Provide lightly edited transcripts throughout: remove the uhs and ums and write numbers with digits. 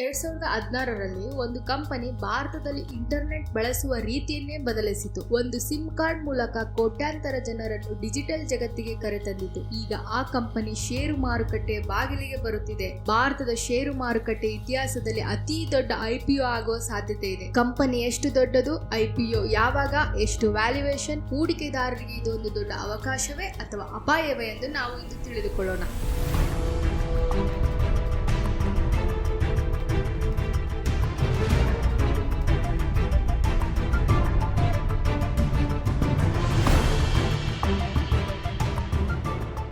2016ರಲ್ಲಿ ಒಂದು ಕಂಪನಿ ಭಾರತದಲ್ಲಿ ಇಂಟರ್ನೆಟ್ ಬಳಸುವ ರೀತಿಯನ್ನೇ ಬದಲಿಸಿತು. ಒಂದು ಸಿಮ್ ಕಾರ್ಡ್ ಮೂಲಕ ಕೋಟ್ಯಾಂತರ ಜನರನ್ನು ಡಿಜಿಟಲ್ ಜಗತ್ತಿಗೆ ಕರೆತಂದಿತು. ಈಗ ಆ ಕಂಪನಿ ಷೇರು ಮಾರುಕಟ್ಟೆ ಬಾಗಿಲಿಗೆ ಬರುತ್ತಿದೆ. ಭಾರತದ ಷೇರು ಮಾರುಕಟ್ಟೆ ಇತಿಹಾಸದಲ್ಲಿ ಅತಿ ದೊಡ್ಡ IPO ಆಗುವ ಸಾಧ್ಯತೆ ಇದೆ. ಕಂಪನಿ ಎಷ್ಟು ದೊಡ್ಡದು, IPO ಯಾವಾಗ, ಎಷ್ಟು ವ್ಯಾಲ್ಯೂಯೇಷನ್, ಹೂಡಿಕೆದಾರರಿಗೆ ಇದು ಒಂದು ದೊಡ್ಡ ಅವಕಾಶವೇ ಅಥವಾ ಅಪಾಯವೇ ಎಂದು ನಾವು ಇಂದು ತಿಳಿದುಕೊಳ್ಳೋಣ.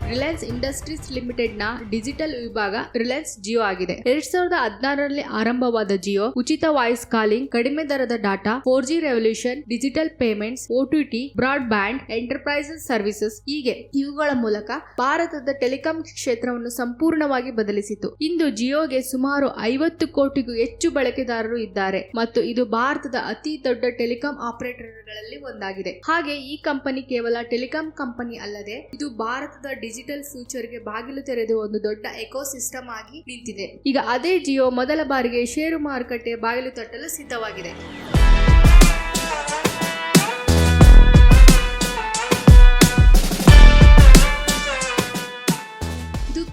ರಿಲಯನ್ಸ್ ಇಂಡಸ್ಟ್ರೀಸ್ ಲಿಮಿಟೆಡ್ ನ ಡಿಜಿಟಲ್ ವಿಭಾಗ ರಿಲಯನ್ಸ್ ಜಿಯೋ ಆಗಿದೆ. 2016ರಲ್ಲಿ ಆರಂಭವಾದ ಜಿಯೋ ಉಚಿತ ವಾಯ್ಸ್ ಕಾಲಿಂಗ್, ಕಡಿಮೆ ದರದ data, 4G revolution, digital payments, OTT, broadband, enterprise services ಹೀಗೆ ಇವುಗಳ ಮೂಲಕ ಭಾರತದ ಟೆಲಿಕಾಂ ಕ್ಷೇತ್ರವನ್ನು ಸಂಪೂರ್ಣವಾಗಿ ಬದಲಿಸಿತು. ಇಂದು ಜಿಯೋಗೆ ಸುಮಾರು 50 ಕೋಟಿಗೂ ಹೆಚ್ಚು ಬಳಕೆದಾರರು ಇದ್ದಾರೆ ಮತ್ತು ಇದು ಭಾರತದ ಅತಿ ದೊಡ್ಡ ಟೆಲಿಕಾಂ ಆಪರೇಟರ್ಗಳಲ್ಲಿ ಒಂದಾಗಿದೆ. ಹಾಗೆ ಈ ಕಂಪನಿ ಕೇವಲ ಟೆಲಿಕಾಂ ಕಂಪನಿ ಅಲ್ಲದೆ ಇದು ಭಾರತದ ಡಿಜಿಟಲ್ ಫ್ಯೂಚರ್ಗೆ ಬಾಗಿಲು ತೆರೆದು ಒಂದು ದೊಡ್ಡ ಎಕೋಸಿಸ್ಟಮ್ ಆಗಿ ನಿಂತಿದೆ. ಈಗ ಅದೇ ಜಿಯೋ ಮೊದಲ ಬಾರಿಗೆ ಷೇರು ಮಾರುಕಟ್ಟೆ ಬಾಗಿಲು ತಟ್ಟಲು ಸಿದ್ಧವಾಗಿದೆ.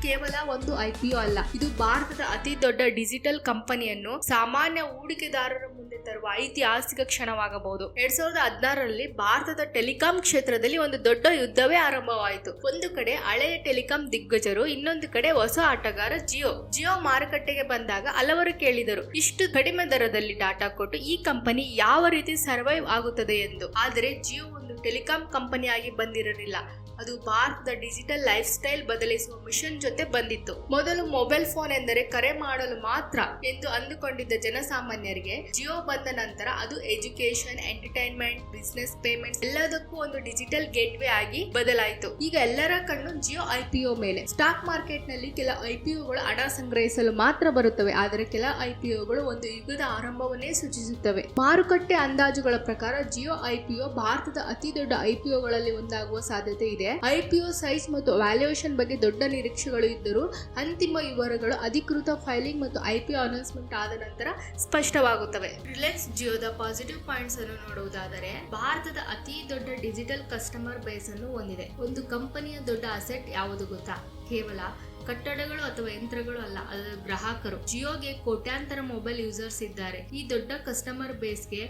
ಕೇವಲ ಒಂದು IPO ಅಲ್ಲ, ಇದು ಭಾರತದ ಅತಿ ದೊಡ್ಡ ಡಿಜಿಟಲ್ ಕಂಪನಿಯನ್ನು ಸಾಮಾನ್ಯ ಹೂಡಿಕೆದಾರರ ಮುಂದೆ ತರುವ ಐತಿಹಾಸಿಕ ಕ್ಷಣವಾಗಬಹುದು. 2016ರಲ್ಲಿ ಭಾರತದ ಟೆಲಿಕಾಂ ಕ್ಷೇತ್ರದಲ್ಲಿ ಒಂದು ದೊಡ್ಡ ಯುದ್ಧವೇ ಆರಂಭವಾಯಿತು. ಒಂದು ಕಡೆ ಹಳೆಯ ಟೆಲಿಕಾಂ ದಿಗ್ಗಜರು, ಇನ್ನೊಂದು ಕಡೆ ಹೊಸ ಆಟಗಾರ ಜಿಯೋ ಮಾರುಕಟ್ಟೆಗೆ ಬಂದಾಗ ಹಲವರು ಕೇಳಿದರು, ಇಷ್ಟು ಕಡಿಮೆ ದರದಲ್ಲಿ ಡಾಟಾ ಕೊಟ್ಟು ಈ ಕಂಪನಿ ಯಾವ ರೀತಿ ಸರ್ವೈವ್ ಆಗುತ್ತದೆ ಎಂದು. ಆದರೆ ಜಿಯೋ ಒಂದು ಟೆಲಿಕಾಂ ಕಂಪನಿಯಾಗಿ ಬಂದಿರಲಿಲ್ಲ, ಅದು ಭಾರತದ ಡಿಜಿಟಲ್ ಲೈಫ್ ಸ್ಟೈಲ್ ಬದಲಿಸುವ ಮಿಷನ್ ಜೊತೆ ಬಂದಿತ್ತು. ಮೊದಲು ಮೊಬೈಲ್ ಫೋನ್ ಎಂದರೆ ಕರೆ ಮಾಡಲು ಮಾತ್ರ ಎಂದು ಅಂದುಕೊಂಡಿದ್ದ ಜನಸಾಮಾನ್ಯರಿಗೆ ಜಿಯೋ ಬಂದ ನಂತರ ಅದು ಎಜುಕೇಶನ್, ಎಂಟರ್ಟೈನ್ಮೆಂಟ್, ಬಿಸಿನೆಸ್, ಪೇಮೆಂಟ್ಸ್ ಎಲ್ಲದಕ್ಕೂ ಒಂದು ಡಿಜಿಟಲ್ ಗೇಟ್ವೇ ಆಗಿ ಬದಲಾಯಿತು. ಈಗ ಎಲ್ಲರ ಕಣ್ಣು ಜಿಯೋ IPO ಮೇಲೆ. ಸ್ಟಾಕ್ ಮಾರ್ಕೆಟ್ ನಲ್ಲಿ ಕೆಲ IPOಗಳು ಹಣ ಸಂಗ್ರಹಿಸಲು ಮಾತ್ರ ಬರುತ್ತವೆ, ಆದರೆ ಕೆಲ IPOಗಳು ಒಂದು ಯುಗದ ಆರಂಭವನ್ನೇ ಸೂಚಿಸುತ್ತವೆ. ಮಾರುಕಟ್ಟೆ ಅಂದಾಜುಗಳ ಪ್ರಕಾರ ಜಿಯೋ IPO ಭಾರತದ ಅತಿ ದೊಡ್ಡ IPOಗಳಲ್ಲಿ ಒಂದಾಗುವ ಸಾಧ್ಯತೆ ಇದೆ. IPO ಸೈಜ್ ಮತ್ತು ವ್ಯಾಲ್ಯೂಯೇಷನ್ ಬಗ್ಗೆ ದೊಡ್ಡ ನಿರೀಕ್ಷೆಗಳು ಇದ್ದರೂ ಅಂತಿಮ ವಿವರಗಳು ಅಧಿಕೃತ ಫೈಲಿಂಗ್ ಮತ್ತು IPO ಅನೌನ್ಸ್ಮೆಂಟ್ ಆದ ನಂತರ ಸ್ಪಷ್ಟವಾಗುತ್ತವೆ. ರಿಲಯನ್ಸ್ ಜಿಯೋದ ಪಾಸಿಟಿವ್ ಪಾಯಿಂಟ್ಸ್ ಅನ್ನು ನೋಡುವುದಾದರೆ, ಭಾರತದ ಅತಿ ದೊಡ್ಡ ಡಿಜಿಟಲ್ ಕಸ್ಟಮರ್ ಬೇಸ್ ಅನ್ನು ಹೊಂದಿದೆ. ಒಂದು ಕಂಪನಿಯ ದೊಡ್ಡ ಅಸೆಟ್ ಯಾವುದು ಗೊತ್ತಾ? ಕೇವಲ ಕಟ್ಟಡಗಳು ಅಥವಾ ಯಂತ್ರಗಳು ಅಲ್ಲ, ಅದರ ಗ್ರಾಹಕರು. ಜಿಯೋಗೆ ಕೋಟ್ಯಾಂತರ ಮೊಬೈಲ್ ಯೂಸರ್ಸ್ ಇದ್ದಾರೆ. ಈ ದೊಡ್ಡ ಕಸ್ಟಮರ್ ಬೇಸ್ಗೆ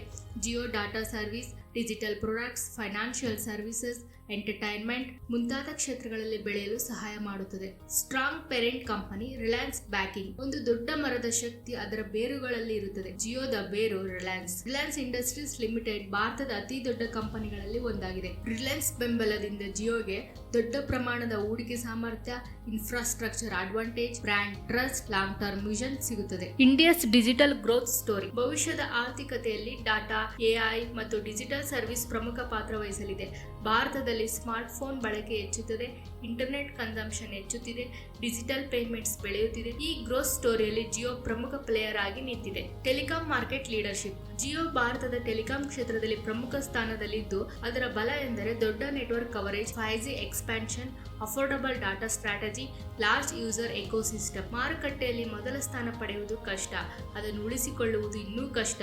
Jio data service, digital products, financial services, entertainment ಮುಂತಾದ ಕ್ಷೇತ್ರಗಳಲ್ಲಿ ಬೆಳೆಯಲು ಸಹಾಯ ಮಾಡುತ್ತದೆ. Strong parent company Reliance backing. ಒಂದು ದೊಡ್ಡ ಮರದ ಶಕ್ತಿ ಅದರ ಬೇರುಗಳಲ್ಲಿ ಇರುತ್ತದೆ. ಜಿಯೋದ ಬೇರು ರಿಲಯನ್ಸ್ ಇಂಡಸ್ಟ್ರೀಸ್ ಲಿಮಿಟೆಡ್ ಭಾರತದ ಅತಿ ದೊಡ್ಡ ಕಂಪನಿಗಳಲ್ಲಿ ಒಂದಾಗಿದೆ. ರಿಲಯನ್ಸ್ ಬೆಂಬಲದಿಂದ ಜಿಯೋಗೆ ದೊಡ್ಡ ಪ್ರಮಾಣದ ಹೂಡಿಕೆ ಸಾಮರ್ಥ್ಯ, infrastructure advantage, brand trust, long term vision ಸಿಗುತ್ತದೆ. India's digital growth story. ಭವಿಷ್ಯದ ಆರ್ಥಿಕತೆಯಲ್ಲಿ ಡಾಟಾ, AI ಮತ್ತು ಡಿಜಿಟಲ್ ಸರ್ವಿಸ್ ಪ್ರಮುಖ ಪಾತ್ರ ವಹಿಸಲಿದೆ. ಭಾರತದಲ್ಲಿ ಸ್ಮಾರ್ಟ್ ಫೋನ್ ಬಳಕೆ ಹೆಚ್ಚುತ್ತದೆ, ಇಂಟರ್ನೆಟ್ ಕನ್ಸಂಪ್ಷನ್ ಹೆಚ್ಚುತ್ತಿದೆ, ಡಿಜಿಟಲ್ ಪೇಮೆಂಟ್ಸ್ ಬೆಳೆಯುತ್ತಿದೆ. ಈ ಗ್ರೋತ್ ಸ್ಟೋರಿಯಲ್ಲಿ ಜಿಯೋ ಪ್ರಮುಖ ಪ್ಲೇಯರ್ ಆಗಿ ನಿಂತಿದೆ. Telecom market leadership. ಜಿಯೋ ಭಾರತದ ಟೆಲಿಕಾಂ ಕ್ಷೇತ್ರದಲ್ಲಿ ಪ್ರಮುಖ ಸ್ಥಾನದಲ್ಲಿದ್ದು, ಅದರ ಬಲ ಎಂದರೆ ದೊಡ್ಡ network coverage, 5G expansion, affordable data strategy, large user ecosystem. ಮಾರುಕಟ್ಟೆಯಲ್ಲಿ ಮೊದಲ ಸ್ಥಾನ ಪಡೆಯುವುದು ಕಷ್ಟ, ಅದನ್ನು ಉಳಿಸಿಕೊಳ್ಳುವುದು ಇನ್ನೂ ಕಷ್ಟ.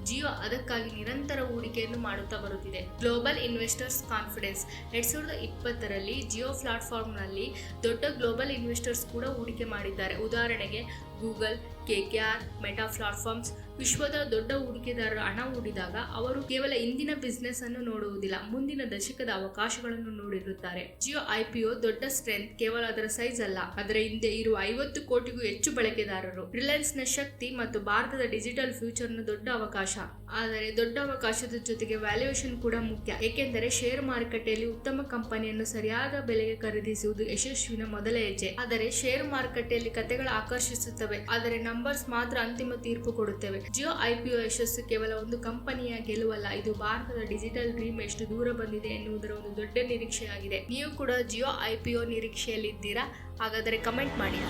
ಜಿಯೋ ಅದಕ್ಕಾಗಿ ನಿರಂತರ ಹೂಡಿಕೆಯನ್ನು ಮಾಡುತ್ತಾ ಬರುತ್ತಿದೆ. Global investors confidence. 2020ರಲ್ಲಿ ಜಿಯೋ ಪ್ಲಾಟ್ಫಾರ್ಮ್ನಲ್ಲಿ ದೊಡ್ಡ ಗ್ಲೋಬಲ್ ಇನ್ವೆಸ್ಟರ್ಸ್ ಕೂಡ ಹೂಡಿಕೆ ಮಾಡಿದ್ದಾರೆ. ಉದಾಹರಣೆಗೆ ಗೂಗಲ್, KKR, ಮೆಟಾ ಪ್ಲಾಟ್ಫಾರ್ಮ್ಸ್. ವಿಶ್ವದ ದೊಡ್ಡ ಹೂಡಿಕೆದಾರರು ಹಣ ಹೂಡಿದಾಗ ಅವರು ಕೇವಲ ಇಂದಿನ ಬಿಸ್ನೆಸ್ ಅನ್ನು ನೋಡುವುದಿಲ್ಲ, ಮುಂದಿನ ದಶಕದ ಅವಕಾಶಗಳನ್ನು ನೋಡಿರುತ್ತಾರೆ. ಜಿಯೋ IPO ದೊಡ್ಡ ಸ್ಟ್ರೆಂತ್ ಕೇವಲ ಅದರ ಸೈಜ್ ಅಲ್ಲ, ಅದರ ಹಿಂದೆ ಇರುವ 50 ಕೋಟಿಗೂ ಹೆಚ್ಚು ಬಳಕೆದಾರರು. ರಿಲಯನ್ಸ್ ನ ಶಕ್ತಿ ಮತ್ತು ಭಾರತದ ಡಿಜಿಟಲ್ ಫ್ಯೂಚರ್ ನ ದೊಡ್ಡ ಅವಕಾಶ. ಆದರೆ ದೊಡ್ಡ ಅವಕಾಶದ ಜೊತೆಗೆ ವ್ಯಾಲ್ಯೂಯೇಷನ್ ಕೂಡ ಮುಖ್ಯ, ಏಕೆಂದರೆ ಷೇರು ಮಾರುಕಟ್ಟೆಯಲ್ಲಿ ಉತ್ತಮ ಕಂಪನಿಯನ್ನು ಸರಿಯಾದ ಬೆಲೆಗೆ ಖರೀದಿಸುವುದು ಯಶಸ್ವಿನ ಮೊದಲ ಹೆಜ್ಜೆ. ಆದರೆ ಷೇರು ಮಾರುಕಟ್ಟೆಯಲ್ಲಿ ಕಥೆಗಳು ಆಕರ್ಷಿಸುತ್ತವೆ, ಆದರೆ ನಂಬರ್ಸ್ ಮಾತ್ರ ಅಂತಿಮ ತೀರ್ಪು ಕೊಡುತ್ತವೆ. ಜಿಯೋ IPO ಯಶಸ್ಸು ಕೇವಲ ಒಂದು ಕಂಪನಿಯ ಗೆಲುವಲ್ಲ, ಇದು ಭಾರತದ ಡಿಜಿಟಲ್ ಡ್ರೀಮ್ ಎಷ್ಟು ದೂರ ಬಂದಿದೆ ಎನ್ನುವುದರ ಒಂದು ದೊಡ್ಡ ನಿರೀಕ್ಷೆಯಾಗಿದೆ. ನೀವು ಕೂಡ ಜಿಯೋ IPO ನಿರೀಕ್ಷೆಯಲ್ಲಿದ್ದೀರಾ? ಹಾಗಾದರೆ ಕಮೆಂಟ್ ಮಾಡಿ.